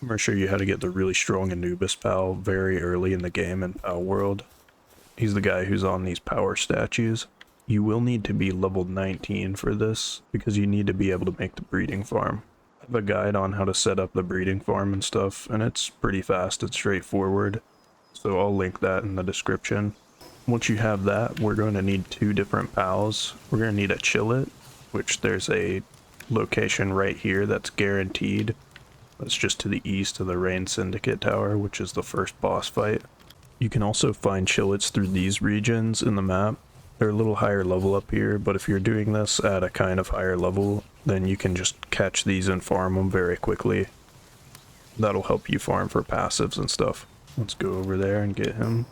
I'm going to show you how to get the really strong Anubis pal very early in the game in Palworld. He's the guy who's on these power statues. You will need to be level 19 for this, because you need to be able to make the breeding farm. I have a guide on how to set up the breeding farm and stuff, and it's pretty fast and straightforward, so I'll link that in the description. Once you have that, we're going to need two different pals. We're going to need a chillet, which there's a location right here that's guaranteed. That's just to the east of the Rain Syndicate Tower, which is the first boss fight. You can also find chillets through these regions in the map. They're a little higher level up here, but if you're doing this at a kind of higher level, then you can just catch these and farm them very quickly. That'll help you farm for passives and stuff. Let's go over there and get him.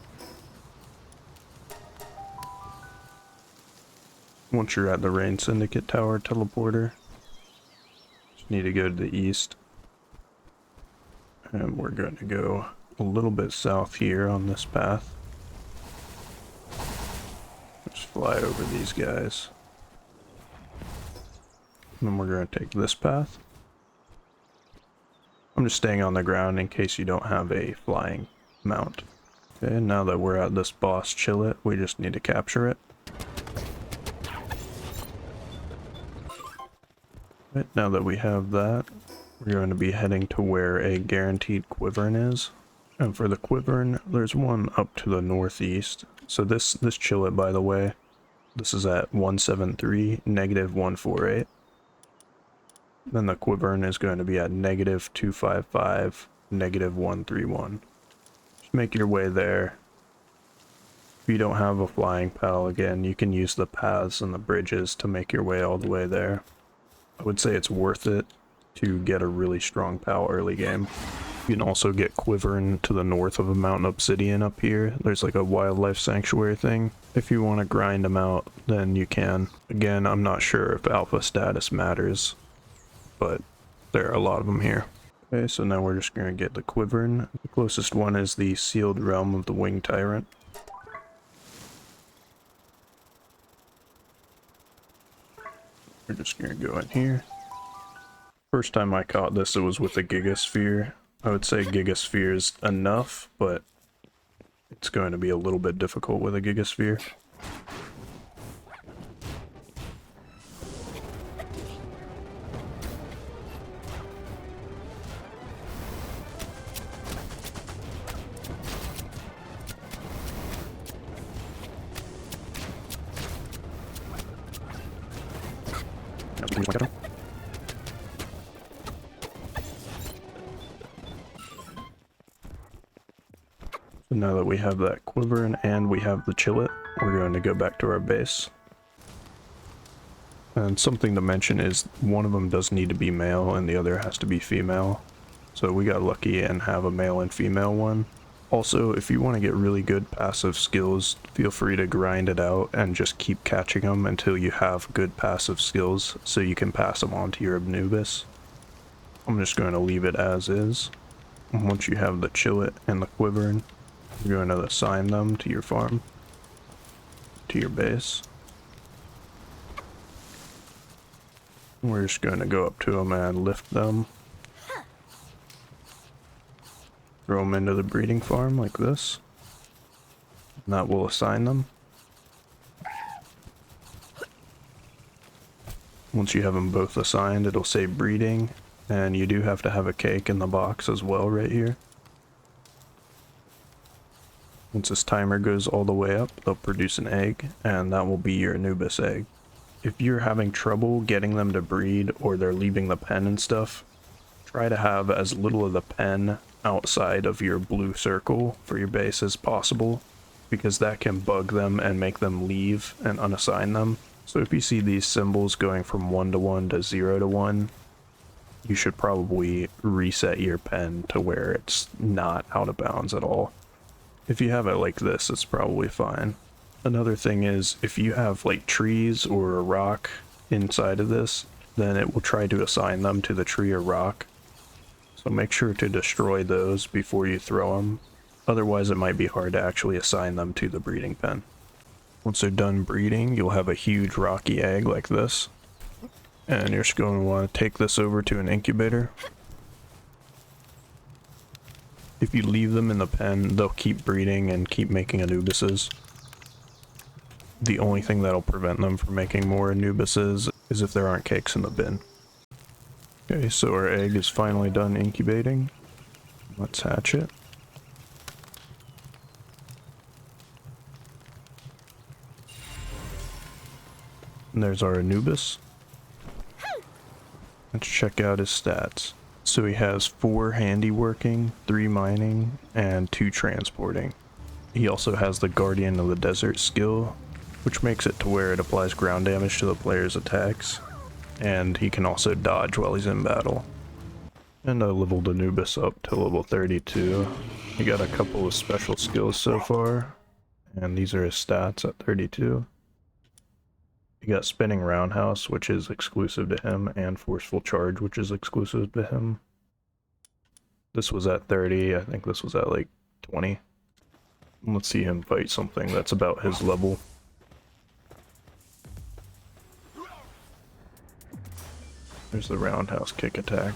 Once you're at the Rain Syndicate Tower teleporter, just need to go to the east. And we're going to go a little bit south here on this path. Just fly over these guys. And then we're going to take this path. I'm just staying on the ground in case you don't have a flying mount. Okay, now that we're at this boss chillet, we just need to capture it. Right, now that we have that, we're going to be heading to where a guaranteed Quivern is. And for the Quivern, there's one up to the northeast. So this chillet, by the way, this is at 173, negative 148. Then the Quivern is going to be at negative 255, negative 131. Just make your way there. If you don't have a flying pal, again, you can use the paths and the bridges to make your way all the way there. I would say it's worth it to get a really strong pal early game. You can also get Quivern to the north of a Mountain Obsidian up here. There's like a wildlife sanctuary thing. If you want to grind them out, then you can. Again, I'm not sure if alpha status matters, but there are a lot of them here. Okay, so now we're just going to get the Quivern. The closest one is the Sealed Realm of the Winged Tyrant. We're just going to go in here. First time I caught this, it was with a Gigasphere. I would say Gigasphere is enough, but it's going to be a little bit difficult with a Gigasphere. So now that we have that Quivern and we have the chillet, we're going to go back to our base. And something to mention is one of them does need to be male and the other has to be female. So we got lucky and have a male and female one. Also, if you want to get really good passive skills, feel free to grind it out and just keep catching them until you have good passive skills so you can pass them on to your Anubis. I'm just going to leave it as is. And once you have the chillet and the Quivern, you're going to assign them to your farm, to your base. We're just going to go up to them and lift them. Throw them into the breeding farm like this. And that will assign them. Once you have them both assigned, it'll say breeding, and you do have to have a cake in the box as well right here. Once this timer goes all the way up, they'll produce an egg, and that will be your Anubis egg. If you're having trouble getting them to breed, or they're leaving the pen and stuff, try to have as little of the pen outside of your blue circle for your base as possible, because that can bug them and make them leave and unassign them. So if you see these symbols going from 1 to 1 to 0 to 1, you should probably reset your pen to where it's not out of bounds at all. If you have it like this, it's probably fine. Another thing is, if you have like trees or a rock inside of this, then it will try to assign them to the tree or rock. So make sure to destroy those before you throw them. Otherwise it might be hard to actually assign them to the breeding pen. Once they're done breeding, you'll have a huge rocky egg like this. And you're just going to want to take this over to an incubator. If you leave them in the pen, they'll keep breeding and keep making Anubises. The only thing that'll prevent them from making more Anubises is if there aren't cakes in the bin. Okay, so our egg is finally done incubating. Let's hatch it. And there's our Anubis. Let's check out his stats. So he has 4 handiworking, 3 mining, and 2 transporting. He also has the Guardian of the Desert skill, which makes it to where it applies ground damage to the player's attacks. And he can also dodge while he's in battle. And I leveled Anubis up to level 32. He got a couple of special skills so far, and these are his stats at 32. He got Spinning Roundhouse, which is exclusive to him, and Forceful Charge, which is exclusive to him. This was at 30, I think this was at like 20. Let's see him fight something that's about his level. There's the Roundhouse kick attack.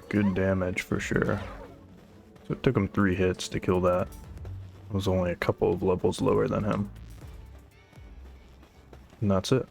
Good damage for sure. So it took him 3 hits to kill that. It was only a couple of levels lower than him. And that's it.